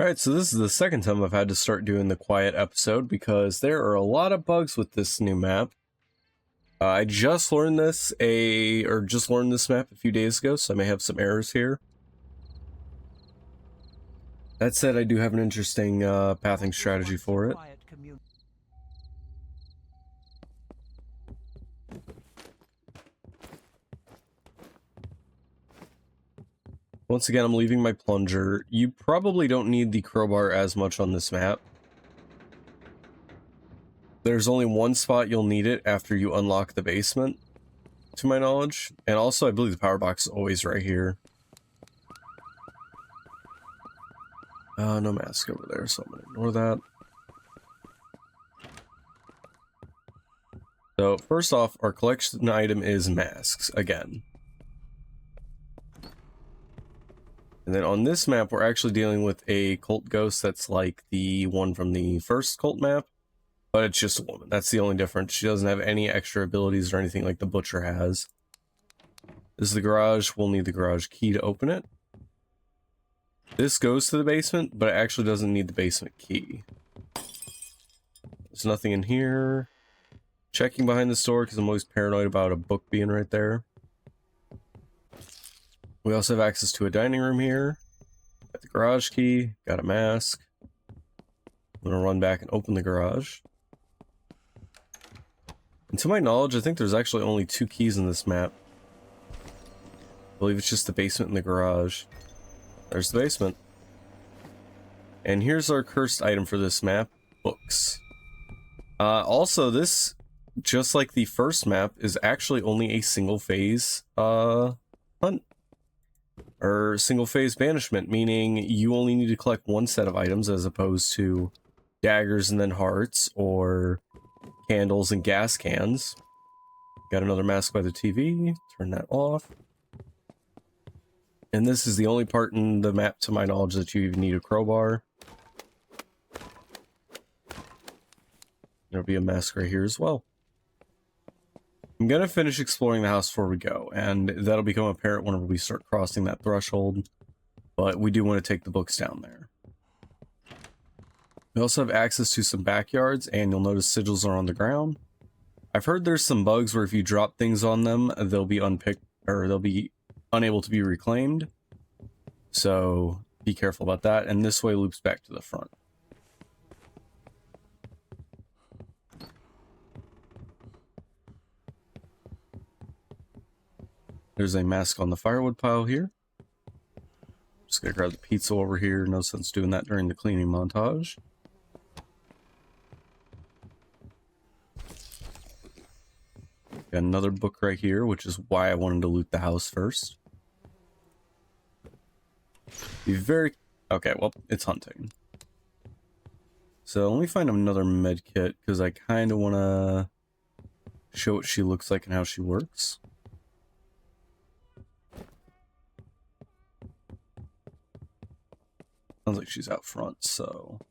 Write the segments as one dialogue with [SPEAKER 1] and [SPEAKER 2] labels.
[SPEAKER 1] Alright, so this is the second time I've had to start doing the quiet episode because there are a lot of bugs with this new map. I just learned this map a few days ago, so I may have some errors here. That said, I do have an interesting pathing strategy for it. Once again, I'm leaving my plunger. You probably don't need the crowbar as much on this map. There's only one spot you'll need it after you unlock the basement, to my knowledge. And also, I believe the power box is always right here. No mask over there, so I'm gonna ignore that. So, first off, our collection item is masks, again. And then on this map, we're actually dealing with a cult ghost that's like the one from the first cult map, but it's just a woman. That's the only difference. She doesn't have any extra abilities or anything like the Butcher has. This is the garage. We'll need the garage key to open it. This goes to the basement, but it actually doesn't need the basement key. There's nothing in here. Checking behind this door because I'm always paranoid about a book being right there. We also have access to a dining room here. Got the garage key, got a mask. I'm gonna run back and open the garage. And to my knowledge, I think there's actually only 2 keys in this map. I believe it's just the basement and the garage. There's the basement. And here's our cursed item for this map, books. Also, this, just like the first map, is actually only a single phase hunt. Or single phase banishment, meaning you only need to collect one set of items as opposed to daggers and then hearts, or candles and gas cans. Got another mask by the TV, turn that off. And this is the only part in the map, to my knowledge, that you even need a crowbar. There'll be a mask right here as well. I'm gonna finish exploring the house before we go, and that'll become apparent whenever we start crossing that threshold, but we do want to take the books down there. We also have access to some backyards, and you'll notice sigils are on the ground. I've heard there's some bugs where if you drop things on them, they'll be unpicked, or they'll be unable to be reclaimed, so be careful about that, and this way loops back to the front. There's a mask on the firewood pile here. Just gonna grab the pizza over here. No sense doing that during the cleaning montage. Got another book right here, which is why I wanted to loot the house first. Be very... Okay, well, it's hunting. So let me find another med kit, because I kind of want to show what she looks like and how she works. Sounds like she's out front, so...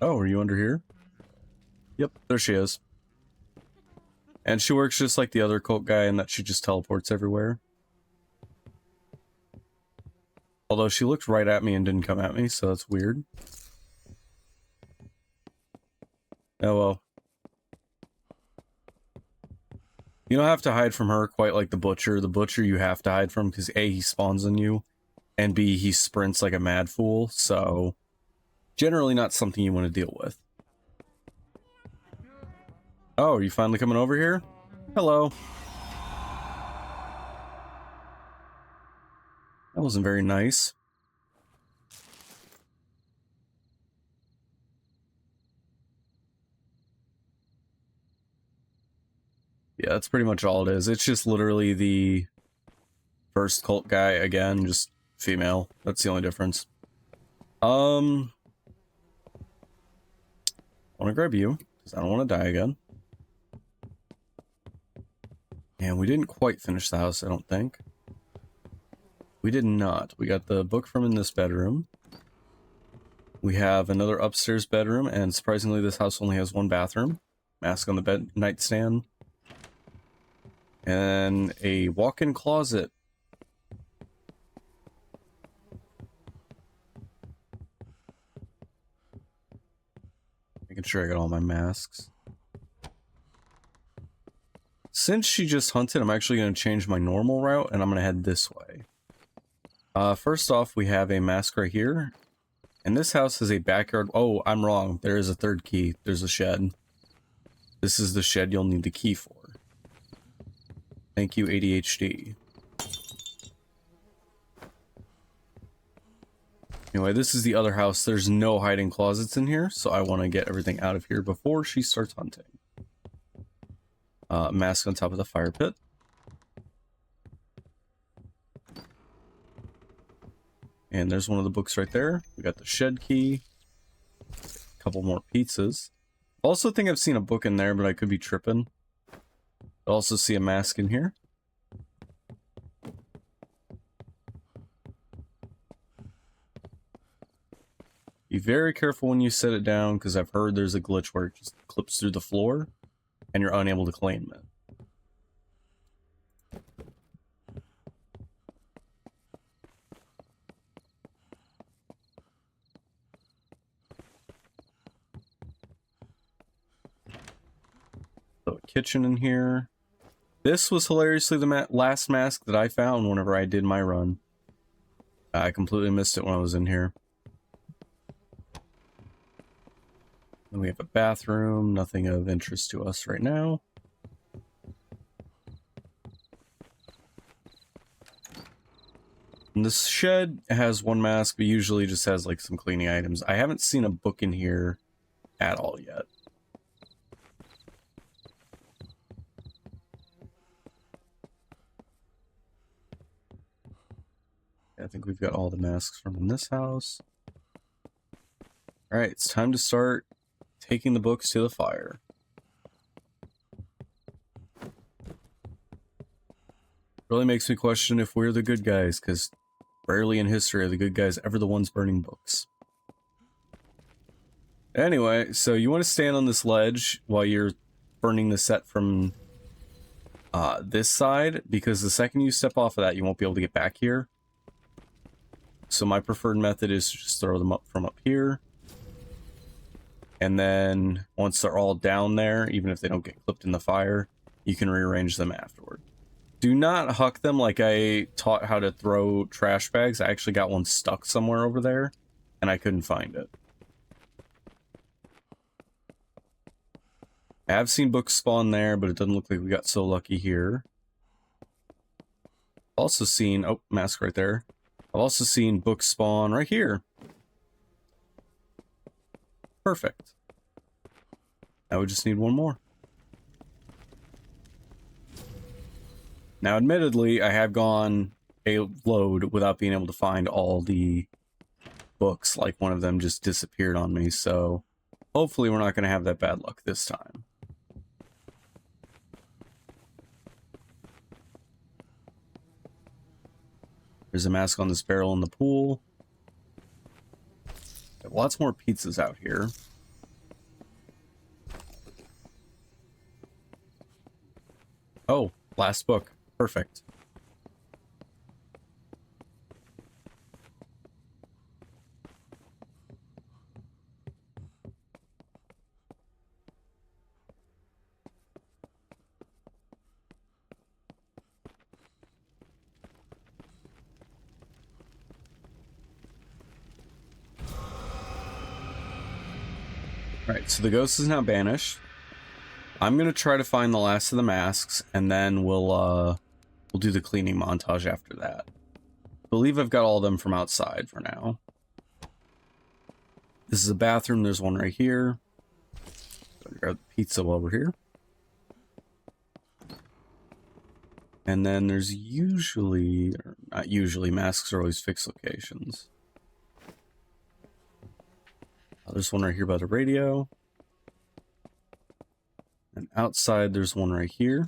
[SPEAKER 1] Oh, are you under here? Yep, there she is. And she works just like the other cult guy in that she just teleports everywhere. Although she looked right at me and didn't come at me, so that's weird. Oh well. You don't have to hide from her quite like the Butcher. The Butcher you have to hide from because A, he spawns on you, and B, he sprints like a mad fool, so generally not something you want to deal with. Oh, are you finally coming over here? Hello. That wasn't very nice. Yeah, that's pretty much all it is. It's just literally the first cult guy again, just female. That's the only difference. I want to grab you, because I don't want to die again. And we didn't quite finish the house, I don't think. We did not. We got the book from in this bedroom. We have another upstairs bedroom, and surprisingly this house only has one bathroom. Mask on the bed nightstand. And a walk-in closet. Making sure I got all my masks. Since she just hunted, I'm actually going to change my normal route, and I'm going to head this way. First off, we have a mask right here. And this house has a backyard. Oh, I'm wrong. There is a third key. There's a shed. This is the shed you'll need the key for. Thank you, ADHD. Anyway, this is the other house. There's no hiding closets in here, so I want to get everything out of here before she starts hunting. Mask on top of the fire pit. And there's one of the books right there. We got the shed key. A couple more pizzas. Also think I've seen a book in there, but I could be tripping. I also see a mask in here. Be very careful when you set it down, because I've heard there's a glitch where it just clips through the floor, and you're unable to claim it. So, a kitchen in here. This was hilariously the last mask that I found whenever I did my run. I completely missed it when I was in here. Then we have a bathroom, nothing of interest to us right now. And this shed has one mask, but usually just has like some cleaning items. I haven't seen a book in here at all yet. I think we've got all the masks from this house. Alright, it's time to start taking the books to the fire. Really makes me question if we're the good guys, because rarely in history are the good guys ever the ones burning books. Anyway, so you want to stand on this ledge while you're burning the set from this side, because the second you step off of that, you won't be able to get back here. So my preferred method is to just throw them up from up here. And then once they're all down there, even if they don't get clipped in the fire, you can rearrange them afterward. Do not huck them like I taught how to throw trash bags. I actually got one stuck somewhere over there, and I couldn't find it. I have seen books spawn there, but it doesn't look like we got so lucky here. Also seen... Oh, mask right there. I've also seen books spawn right here. Perfect. Now we just need one more. Now, admittedly, I have gone a load without being able to find all the books. Like, one of them just disappeared on me, so hopefully we're not going to have that bad luck this time. There's a mask on this barrel in the pool. Lots more pizzas out here. Oh, last book. Perfect. Alright, so the ghost is now banished. I'm gonna try to find the last of the masks, and then we'll do the cleaning montage after that. I believe I've got all of them from outside for now. This is a bathroom, there's one right here. Grab the pizza while we're here. And then there's usually, or not usually, masks are always fixed locations. There's one right here by the radio. And outside, there's one right here.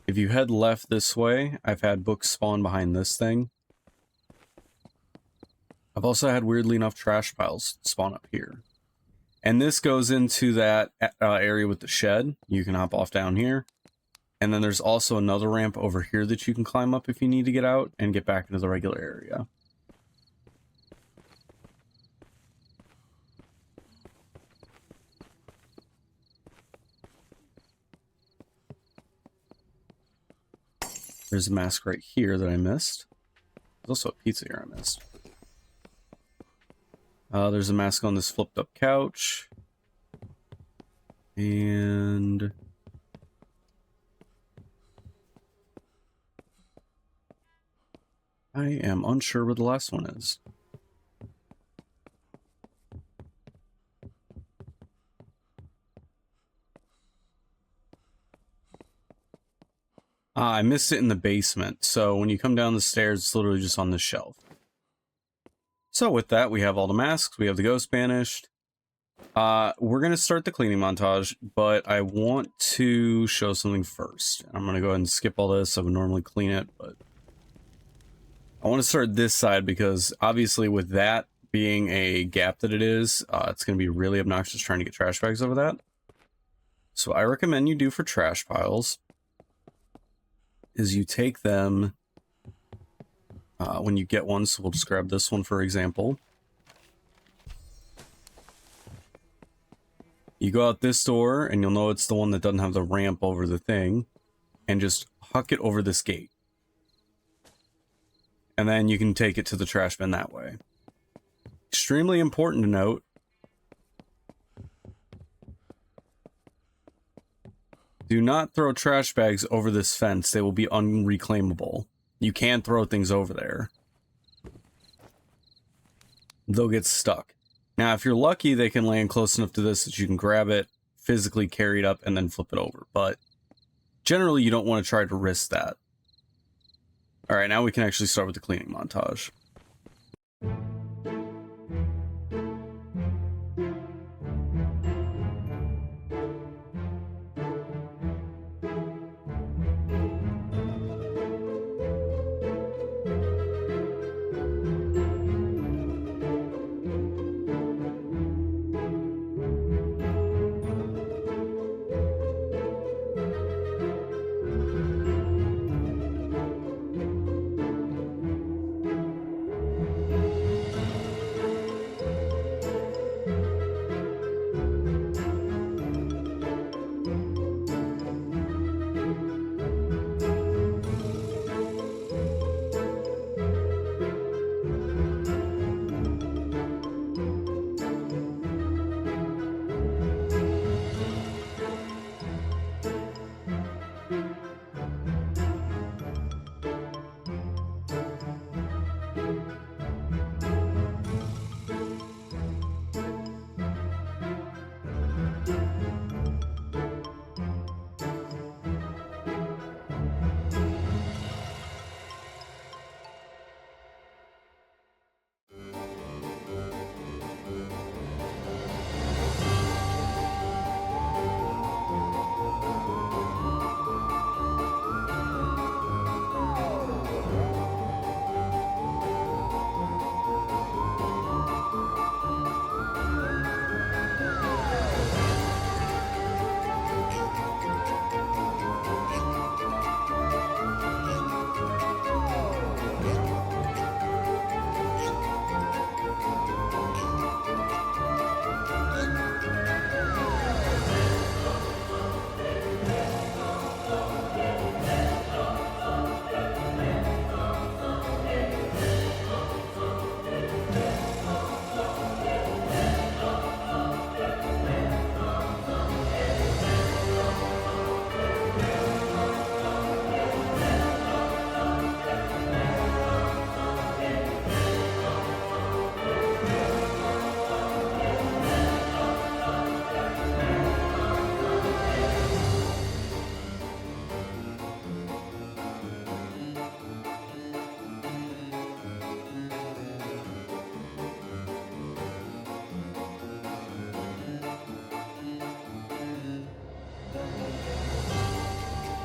[SPEAKER 1] If you head left this way, I've had books spawn behind this thing. I've also had, weirdly enough, trash piles spawn up here. And this goes into that area with the shed. You can hop off down here. And then there's also another ramp over here that you can climb up if you need to get out and get back into the regular area. There's a mask right here that I missed. There's also a pizza here I missed. There's a mask on this flipped up couch. And I am unsure where the last one is. I missed it in the basement. So when you come down the stairs, it's literally just on this shelf. So with that, we have all the masks. We have the ghost banished. We're going to start the cleaning montage, but I want to show something first. I'm going to go ahead and skip all this. I would normally clean it, but I want to start this side because obviously with that being a gap that it is, it's going to be really obnoxious trying to get trash bags over that. So I recommend you do for trash piles is you take them when you get one. So we'll just grab this one, for example. You go out this door and you'll know it's the one that doesn't have the ramp over the thing, and just huck it over this gate. And then you can take it to the trash bin that way. Extremely important to note, do not throw trash bags over this fence. They will be unreclaimable. You can't throw things over there. They'll get stuck. Now, if you're lucky, they can land close enough to this that you can grab it, physically carry it up, and then flip it over. But generally, you don't want to try to risk that. All right, now we can actually start with the cleaning montage.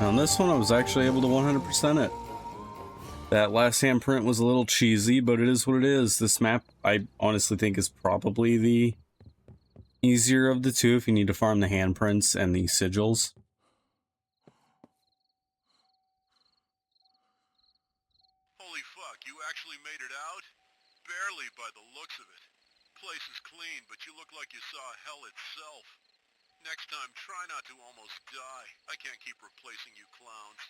[SPEAKER 1] On this one, I was actually able to 100% it. That last handprint was a little cheesy, but it is what it is. This map, I honestly think, is probably the easier of the two if you need to farm the handprints and the sigils.
[SPEAKER 2] Holy fuck, you actually made it out? Barely by the looks of it. Place is clean, but you look like you saw hell itself. Next time, try not to almost die. I can't keep replacing you clowns.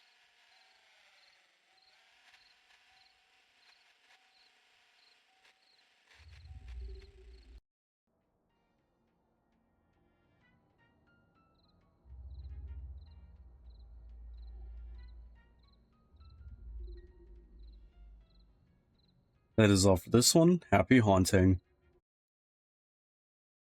[SPEAKER 1] That is all for this one. Happy haunting.